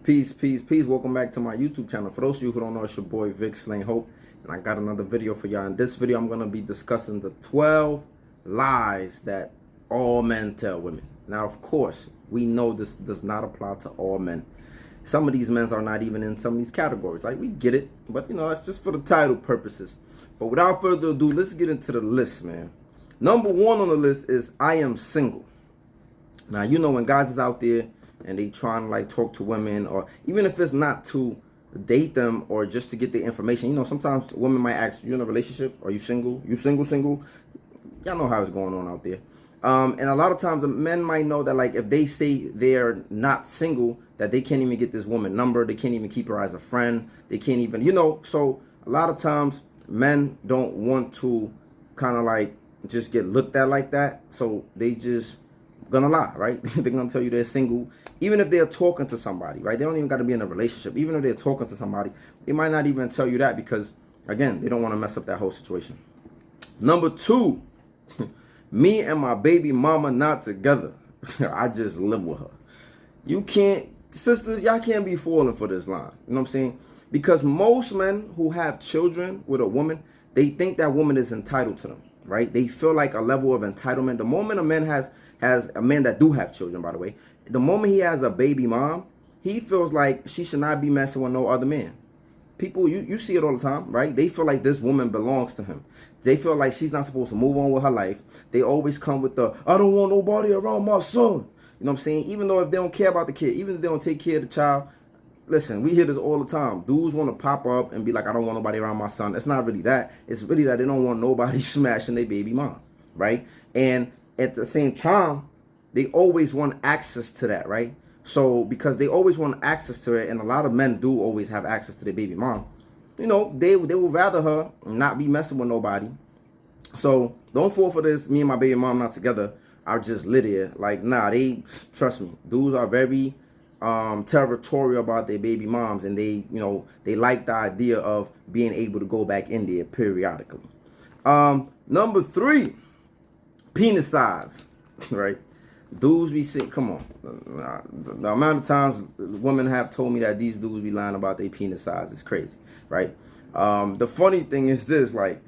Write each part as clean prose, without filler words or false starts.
Peace, peace, peace. Welcome back to my YouTube channel. For those of you who don't know, it's your boy Vic Slain Hope, and I got another video for y'all. In this video, I'm gonna be discussing the 12 lies that all men tell women. Now, of course, we know this does not apply to all men. Some of these men are not even in some of these categories. Like, we get it, but that's just for the title purposes. But without further ado, let's get into the list, man. Number one on the list is I am single. Now, when guys is out there and they trying to like talk to women, or even if it's not to date them or just to get the information, sometimes women might ask, you in a relationship? Are you single? You single? Y'all know how it's going on out there. And a lot of times the men might know that, like, if they say they're not single, that they can't even get this woman number. They can't even keep her as a friend. They can't even, so a lot of times men don't want to kind of like just get looked at like that. So they just gonna lie, right? They're gonna tell you they're single, even if they're talking to somebody, right? They don't even got to be in a relationship. Even if they're talking to somebody, they might not even tell you that because, again, they don't want to mess up that whole situation. Number two, me and my baby mama not together. I just live with her. You can't, sisters, y'all can't be falling for this line. You know what I'm saying? Because most men who have children with a woman, they think that woman is entitled to them, right? They feel like a level of entitlement. The moment a man has a man that do have children, by the way, the moment he has a baby mom, he feels like she should not be messing with no other man. People, you see it all the time, right? They feel like this woman belongs to him. They feel like she's not supposed to move on with her life. They always come with the, I don't want nobody around my son. You know what I'm saying? Even though if they don't care about the kid, even if they don't take care of the child, listen, we hear this all the time. Dudes want to pop up and be like, I don't want nobody around my son. It's not really that. It's really that they don't want nobody smashing their baby mom, right? And at the same time, they always want access to that, right? So because they always want access to it, and a lot of men do always have access to their baby mom, they would rather her not be messing with nobody. So don't fall for this, me and my baby mom not together, I just lit here. Like, nah, trust me, dudes are very territorial about their baby moms, and they like the idea of being able to go back in there periodically. Number three, penis size, right? Dudes be sick. Come on, the amount of times women have told me that these dudes be lying about their penis size is crazy, right? The funny thing is this, like,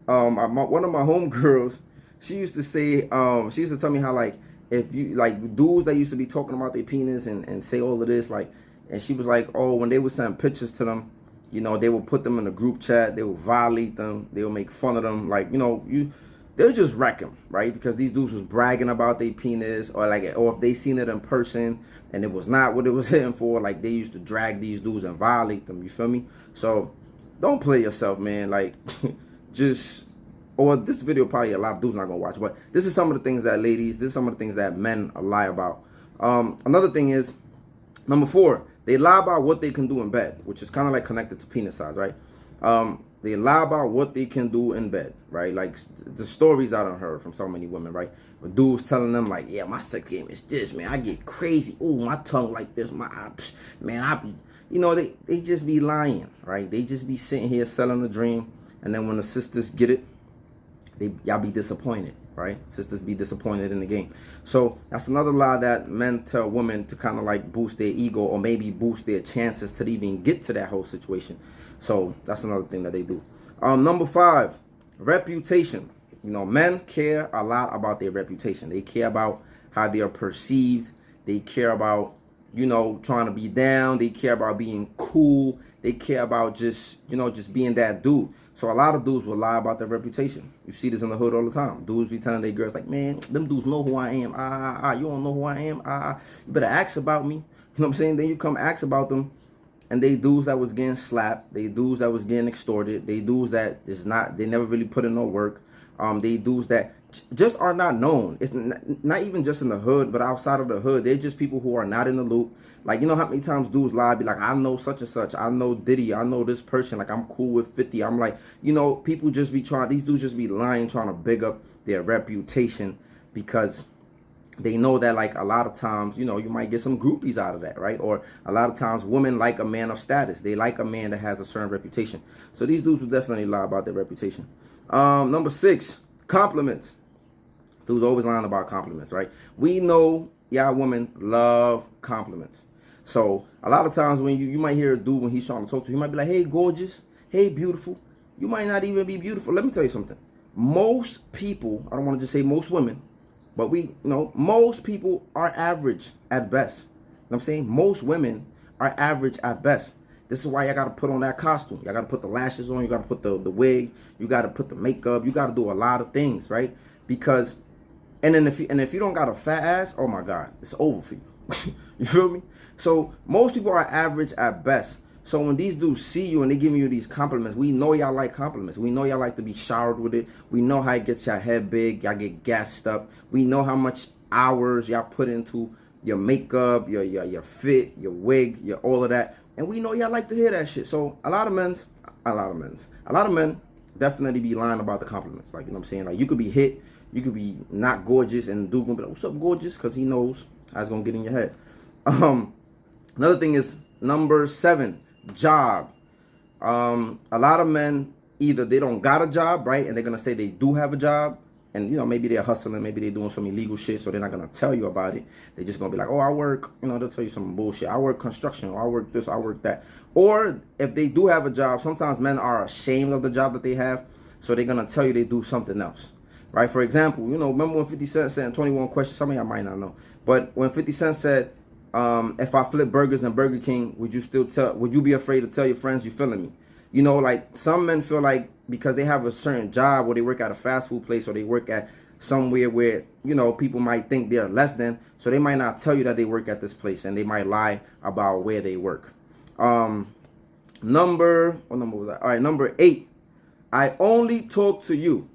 one of my homegirls, she used to say, she used to tell me how, like, if you, like, dudes that used to be talking about their penis and say all of this, like, and she was like, oh, when they would send pictures to them, they would put them in a group chat, they would violate them, they would make fun of them, like, they'll just wreck them, right? Because these dudes was bragging about their penis, or if they seen it in person and it was not what it was hitting for, like, they used to drag these dudes and violate them. You feel me? So don't play yourself, man. Like, or this video probably a lot of dudes not gonna watch, but this is some of the things that this is some of the things that men lie about. Another thing is, number four, they lie about what they can do in bed, which is kind of like connected to penis size, right? They lie about what they can do in bed, right? Like, the stories I done heard from so many women, right? With dudes telling them, like, yeah, my sex game is this, man. I get crazy. Ooh, my tongue like this. Man, I be, they just be lying, right? They just be sitting here selling the dream. And then when the sisters get it, y'all be disappointed, right? Sisters be disappointed in the game. So that's another lie that men tell women to kind of like boost their ego, or maybe boost their chances to even get to that whole situation. So that's another thing that they do. Number five, reputation. Men care a lot about their reputation. They care about how they are perceived. They care about, trying to be down. They care about being cool. They care about just being that dude. So a lot of dudes will lie about their reputation. You see this in the hood all the time. Dudes be telling their girls, like, man, them dudes know who I am. You don't know who I am. You better ask about me. You know what I'm saying? Then you come ask about them, and they dudes that was getting slapped. They dudes that was getting extorted. They dudes that they never really put in no work. They dudes that just are not known. It's not even just in the hood, but outside of the hood. They're just people who are not in the loop. Like, how many times dudes lie, be like, I know such and such, I know Diddy, I know this person, like, I'm cool with 50. I'm like, people just be these dudes just be lying, trying to big up their reputation, because they know that, like, a lot of times, you might get some groupies out of that, right? Or a lot of times women like a man of status. They like a man that has a certain reputation. So these dudes will definitely lie about their reputation. Number six, compliments. Dudes always lying about compliments, right? We know y'all women love compliments. So a lot of times when you might hear a dude when he's trying to talk to you, he might be like, hey, gorgeous, hey, beautiful. You might not even be beautiful. Let me tell you something. Most people, I don't want to just say most women, but most people are average at best. You know what I'm saying? Most women are average at best. This is why you got to put on that costume. You got to put the lashes on. You got to put the wig. You got to put the makeup. You got to do a lot of things, right? Because, and then if you don't got a fat ass, oh my God, it's over for you. You feel me? So most people are average at best. So when these dudes see you and they giving you these compliments, we know y'all like compliments. We know y'all like to be showered with it. We know how it gets your head big. Y'all get gassed up. We know how much hours y'all put into your makeup, your fit, your wig, your all of that. And we know y'all like to hear that shit. So a lot of men definitely be lying about the compliments. Like, you know what I'm saying? Like, you could be hit, you could be not gorgeous, and dude gonna be like, what's up, gorgeous? Because he knows how it's gonna get in your head. Another thing is number 7, job. A lot of men, either they don't got a job, right? And they're gonna say they do have a job. And, maybe they're hustling, maybe they're doing some illegal shit, so they're not going to tell you about it. They're just going to be like, oh, I work, they'll tell you some bullshit. I work construction, or I work this, I work that. Or if they do have a job, sometimes men are ashamed of the job that they have, so they're going to tell you they do something else, right? For example, remember when 50 Cent said in 21 Questions, some of y'all might not know, but when 50 Cent said, if I flip burgers in Burger King, would you be afraid to tell your friends you feeling me? Like some men feel like because they have a certain job, or they work at a fast food place, or they work at somewhere where, people might think they're less than, so they might not tell you that they work at this place, and they might lie about where they work. What number was that? All right, number 8. I only talk to you.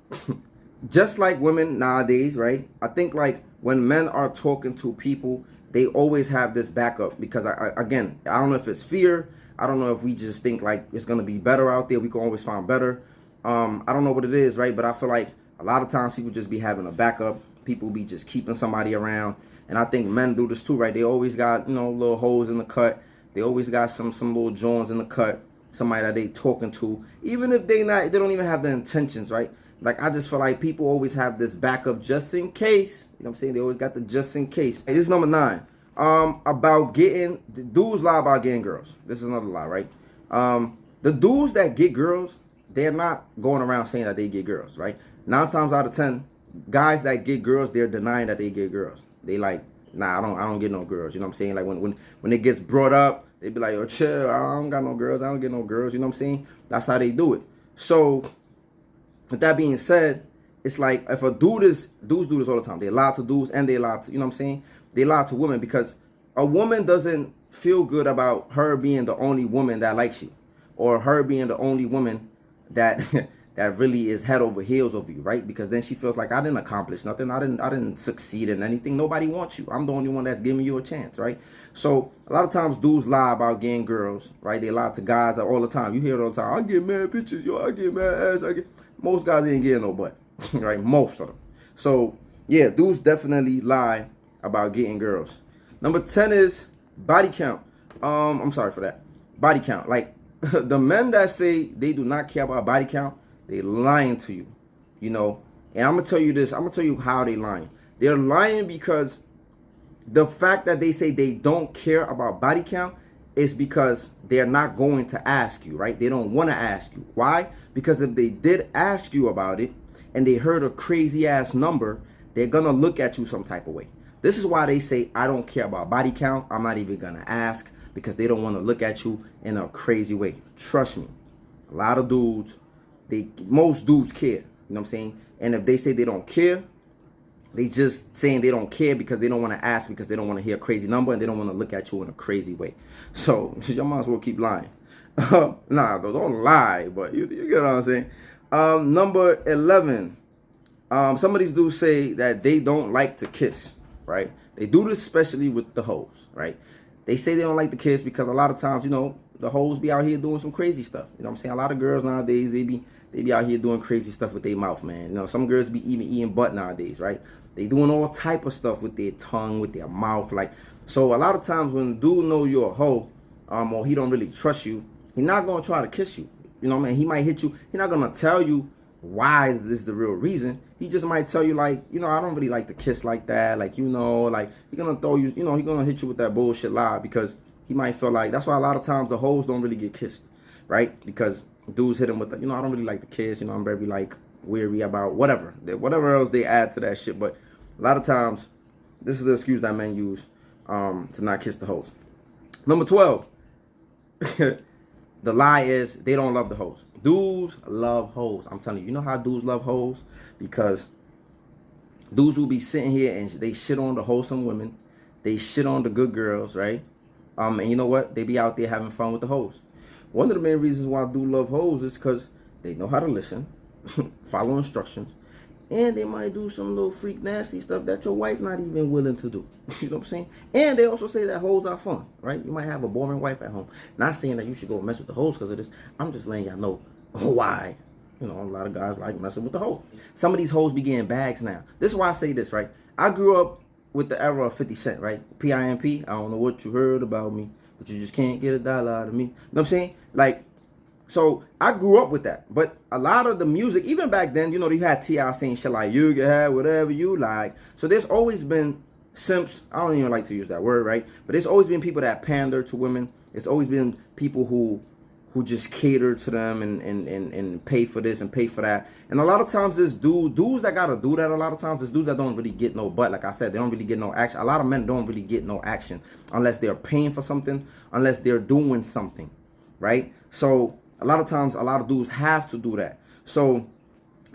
Just like women nowadays, right? I think like when men are talking to people, they always have this backup because I don't know if it's fear. I don't know if we just think like it's going to be better out there. We can always find better. I don't know what it is, right? But I feel like a lot of times people just be having a backup. People be just keeping somebody around. And I think men do this too, right? They always got, little holes in the cut. They always got some little joints in the cut. Somebody that they talking to. Even if they don't even have the intentions, right? Like, I just feel like people always have this backup just in case. You know what I'm saying? They always got the just in case. Hey, this is number 9. About getting, the dudes lie about getting girls. This is another lie, right? The dudes that get girls, they're not going around saying that they get girls, right? 9 times out of 10, guys that get girls, they're denying that they get girls. They like, nah, I don't get no girls. You know what I'm saying? Like when it gets brought up, they be like, yo, chill, I don't got no girls. I don't get no girls. You know what I'm saying? That's how they do it. So with that being said, it's like if a dudes do this all the time. They lie to dudes and they lie to, you know what I'm saying? They lie to women because a woman doesn't feel good about her being the only woman that likes you, or her being the only woman that that really is head over heels over you, right? Because then she feels like I didn't accomplish nothing. I didn't succeed in anything. Nobody wants you. I'm the only one that's giving you a chance, right? So a lot of times dudes lie about getting girls, right? They lie to guys all the time. You hear it all the time. I get mad bitches, yo. I get mad ass. Most guys ain't getting no butt, right? Most of them. So yeah, dudes definitely lie about getting girls. Number 10 is body count. I'm sorry for that. Body count. Like the men that say they do not care about body count, they lying to you, And I'm gonna tell you this. I'm gonna tell you how they lying. They're lying because the fact that they say they don't care about body count is because they're not going to ask you, right? They don't want to ask you. Why? Because if they did ask you about it and they heard a crazy ass number, they're gonna look at you some type of way. This is why they say, I don't care about body count. I'm not even going to ask, because they don't want to look at you in a crazy way. Trust me. A lot of dudes, most dudes care. You know what I'm saying? And if they say they don't care, they just saying they don't care because they don't want to ask, because they don't want to hear a crazy number, and they don't want to look at you in a crazy way. So you might as well keep lying. Nah, though, don't lie, but you get what I'm saying? Number 11. Some of these dudes say that they don't like to kiss. Right? They do this especially with the hoes, right? They say they don't like the kiss because a lot of times, the hoes be out here doing some crazy stuff. You know what I'm saying? A lot of girls nowadays, they be out here doing crazy stuff with their mouth, man. Some girls be even eating butt nowadays, right? They doing all type of stuff with their tongue, with their mouth. Like, so a lot of times when a dude know you're a hoe, or he don't really trust you, he's not going to try to kiss you. You know what I mean? He might hit you. He's not going to tell you why this is the real reason. He just might tell you, like, I don't really like to kiss like that. Like, like, he's going to throw you, he's going to hit you with that bullshit lie because he might feel like, that's why a lot of times the hoes don't really get kissed, right? Because dudes hit him with, I don't really like the kiss, I'm very like weary about whatever else they add to that shit. But a lot of times, this is the excuse that men use to not kiss the hoes. Number 12, the lie is they don't love the hoes. Dudes love hoes. I'm telling you, you know how dudes love hoes? Because dudes will be sitting here and they shit on the wholesome women. They shit on the good girls, right? And you know what? They be out there having fun with the hoes. One of the main reasons why dudes love hoes is because they know how to listen, follow instructions, and they might do some little freak nasty stuff that your wife's not even willing to do. You know what I'm saying? And they also say that hoes are fun, right? You might have a boring wife at home. Not saying that you should go mess with the hoes because of this. I'm just letting y'all know why. A lot of guys like messing with the hoes. Some of these hoes be getting bags now. This is why I say this, right? I grew up with the era of 50 Cent, right? PIMP, I don't know what you heard about me, but you just can't get a dollar out of me. You know what I'm saying? Like, so I grew up with that. But a lot of the music, even back then, you had T.I. saying shit like, you can have whatever you like. So there's always been simps. I don't even like to use that word, right? But there's always been people that pander to women. It's always been people who just cater to them and pay for this and pay for that. And a lot of times this dudes that gotta do that, a lot of times it's dudes that don't really get no butt. Like I said, they don't really get no action. A lot of men don't really get no action unless they're paying for something, unless they're doing something, right? So a lot of times, a lot of dudes have to do that. So,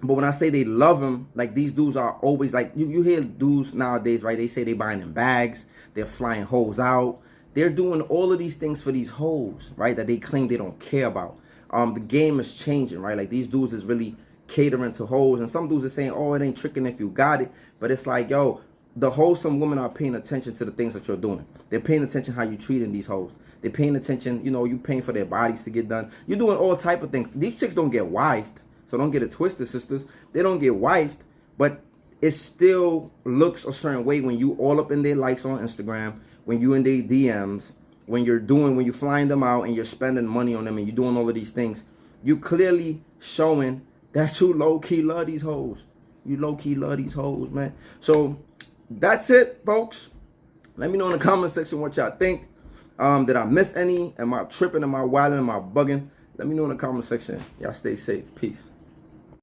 but when I say they love them, like these dudes are always like, you hear dudes nowadays, right? They say they buying them bags, they're flying hoes out. They're doing all of these things for these hoes, right? That they claim they don't care about. The game is changing, right? Like these dudes is really catering to hoes. And some dudes are saying, oh, it ain't tricking if you got it. But it's like, yo, the wholesome women are paying attention to the things that you're doing. They're paying attention how you treating these hoes. They're paying attention, you paying for their bodies to get done. You're doing all type of things. These chicks don't get wifed. So don't get it twisted, sisters. They don't get wifed. But it still looks a certain way when you all up in their likes on Instagram, when you in their DMs, when you're flying them out and you're spending money on them and you're doing all of these things. You clearly showing that you low-key love these hoes. You low-key love these hoes, man. So that's it, folks. Let me know in the comment section what y'all think. Did I miss any? Am I tripping? Am I wilding? Am I bugging? Let me know in the comment section. Y'all stay safe. Peace.